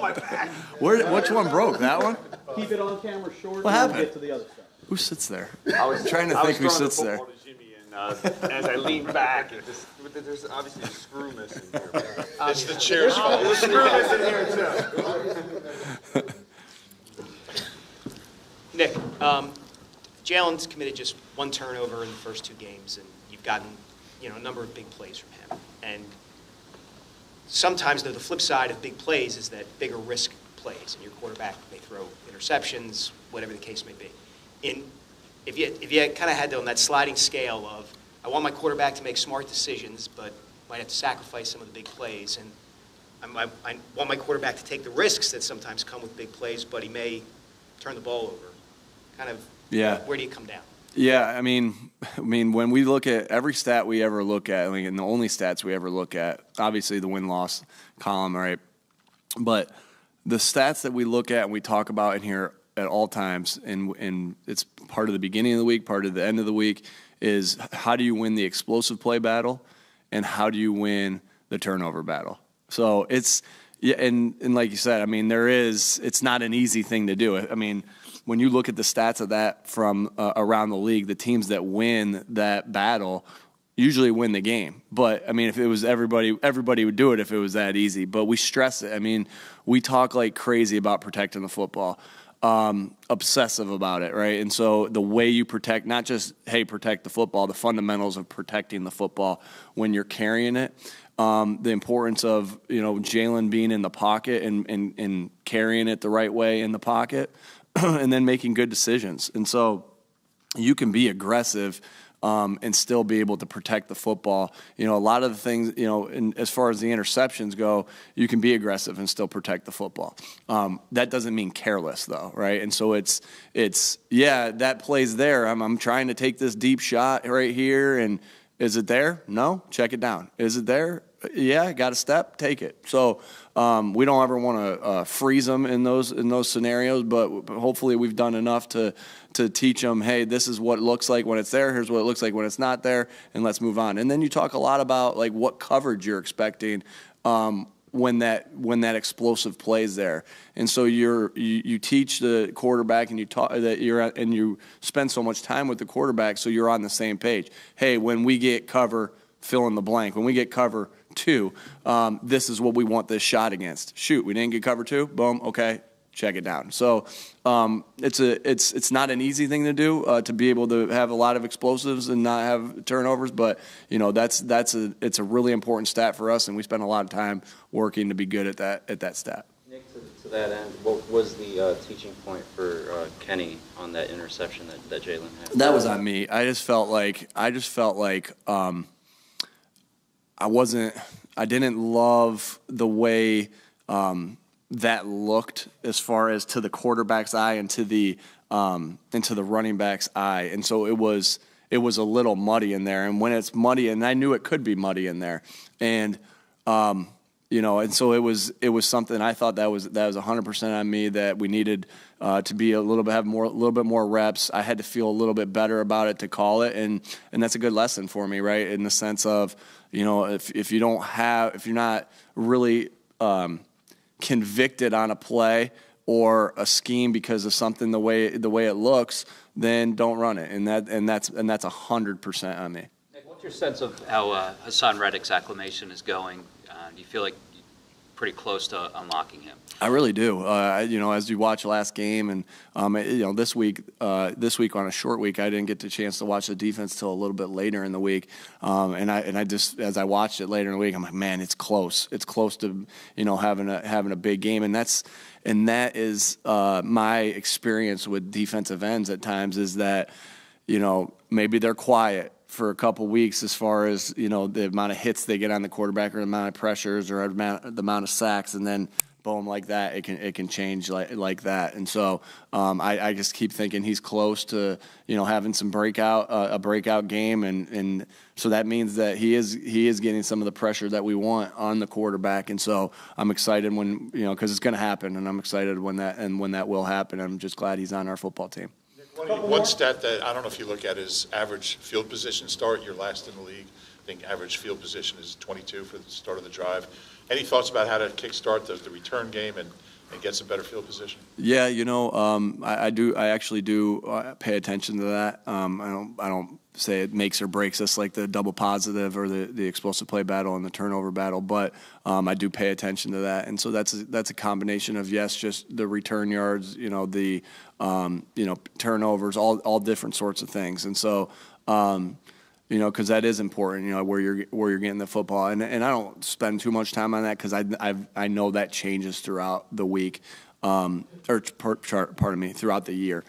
my back. Which one broke? That one? Keep it on camera short. What happened? Get to the other side. Who sits there? I was trying to think who sits there. To Jimmy, and as I leaned back, there's obviously a screw missing here. It's the chair's fault. There's a screw missing here, too. Nick, Jalen's committed just one turnover in the first 2 games, and you've gotten, a number of big plays from him. And sometimes, though, the flip side of big plays is that bigger risk plays, and your quarterback may throw interceptions, whatever the case may be. If you kind of had on that sliding scale of, I want my quarterback to make smart decisions, but might have to sacrifice some of the big plays, and I want my quarterback to take the risks that sometimes come with big plays, but he may turn the ball over. Kind of, where do you come down? Yeah, I mean, when we look at every stat we ever look at, and the only stats we ever look at, obviously the win-loss column, right? But the stats that we look at and we talk about in here at all times, and it's part of the beginning of the week, part of the end of the week, is how do you win the explosive play battle, and how do you win the turnover battle? So it's, and like you said, I mean, it's not an easy thing to do. I mean, when you look at the stats of that from around the league, the teams that win that battle usually win the game. But, I mean, if it was everybody would do it if it was that easy. But we stress it. I mean, we talk like crazy about protecting the football, obsessive about it, right? And so the way you protect, not just, hey, protect the football, the fundamentals of protecting the football when you're carrying it, the importance of, Jalen being in the pocket and carrying it the right way in the pocket, and then making good decisions. And so you can be aggressive and still be able to protect the football. A lot of the things, and as far as the interceptions go, you can be aggressive and still protect the football. That doesn't mean careless, though, right? And so it's that play's there. I'm trying to take this deep shot right here, and is it there? No, check it down. Is it there? Yeah, got a step, take it. So we don't ever want to freeze them in those scenarios, but hopefully we've done enough to teach them, hey, this is what it looks like when it's there, here's what it looks like when it's not there, and let's move on. And then you talk a lot about like what coverage you're expecting when that explosive play's there. And so you teach the quarterback, and you spend so much time with the quarterback, so you're on the same page. Hey, when we get cover, fill in the blank. When we get cover 2, this is what we want this shot against. Shoot, we didn't get cover 2. Boom. Okay, check it down. So it's not an easy thing to do to be able to have a lot of explosives and not have turnovers. But it's a really important stat for us, and we spend a lot of time working to be good at that stat. Nick, to that end, what was the teaching point for Kenny on that interception that Jalen had? That was on me. I just felt like I didn't love the way that looked as far as to the quarterback's eye and to the running back's eye. And so it was a little muddy in there. And when it's muddy, and I knew it could be muddy in there. And and so it was something I thought that was 100% on me, that we needed to be a little bit more reps. I had to feel a little bit better about it to call it, and that's a good lesson for me, right? In the sense of, if you're not really convicted on a play or a scheme because of something the way it looks, then don't run it, and that's 100% on me. Nick, what's your sense of how Hassan Reddick's acclimation is going? Do you feel like you're pretty close to unlocking him? I really do. As you watch last game, and this week on a short week, I didn't get the chance to watch the defense till a little bit later in the week. And I just, as I watched it later in the week, I'm like, man, it's close. It's close to having a big game, and that is my experience with defensive ends at times, is that maybe they're quiet for a couple weeks as far as the amount of hits they get on the quarterback, or the amount of pressures, or the amount of sacks, and then boom, like that, it can change like that. And so I just keep thinking he's close to having some a breakout game, and so that means that he is getting some of the pressure that we want on the quarterback. And so I'm excited when because it's going to happen, and I'm excited when that will happen. I'm just glad he's on our football team. One stat that I don't know if you look at is average field position start. You're last in the league. I think average field position is 22 for the start of the drive. Any thoughts about how to kickstart the return game and and get some better field position? Yeah, I actually do pay attention to that. I don't say it makes or breaks us like the double positive or the explosive play battle and the turnover battle, but I do pay attention to that. And so that's a combination of, yes, just the return yards, the turnovers, all different sorts of things. And so because that is important, where you're getting the football, and I don't spend too much time on that because I know that changes throughout the week, throughout the year.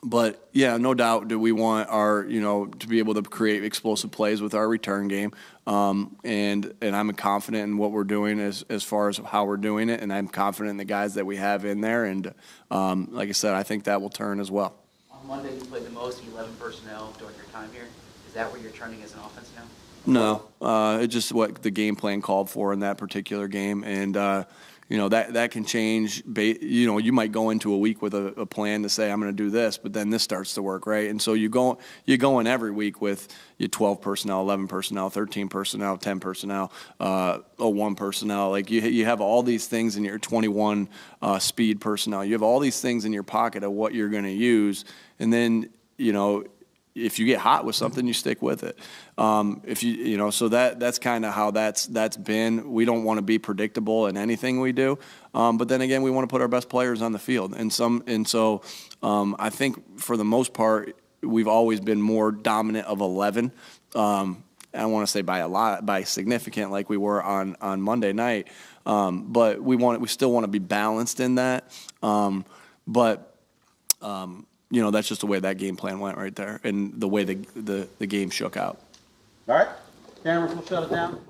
But yeah, no doubt, do we want our to be able to create explosive plays with our return game, and I'm confident in what we're doing as far as how we're doing it, and I'm confident in the guys that we have in there, and like I said, I think that will turn as well. On Monday, you played the most, 11 personnel during your time here. Is that where you're trending as an offense now? No, it's just what the game plan called for in that particular game, and that can change. You might go into a week with a plan to say I'm going to do this, but then this starts to work, right? And so you go in every week with your 12 personnel, 11 personnel, 13 personnel, 10 personnel, 1 personnel. Like you have all these things in your 21 speed personnel. You have all these things in your pocket of what you're going to use, and then if you get hot with something, you stick with it. So that's kind of how that's been. We don't want to be predictable in anything we do, but then again, we want to put our best players on the field. And so I think for the most part, we've always been more dominant of 11. I don't want to say by significant like we were on Monday night, but we still want to be balanced in that. That's just the way that game plan went right there, and the way the game shook out. All right, cameras will shut it down.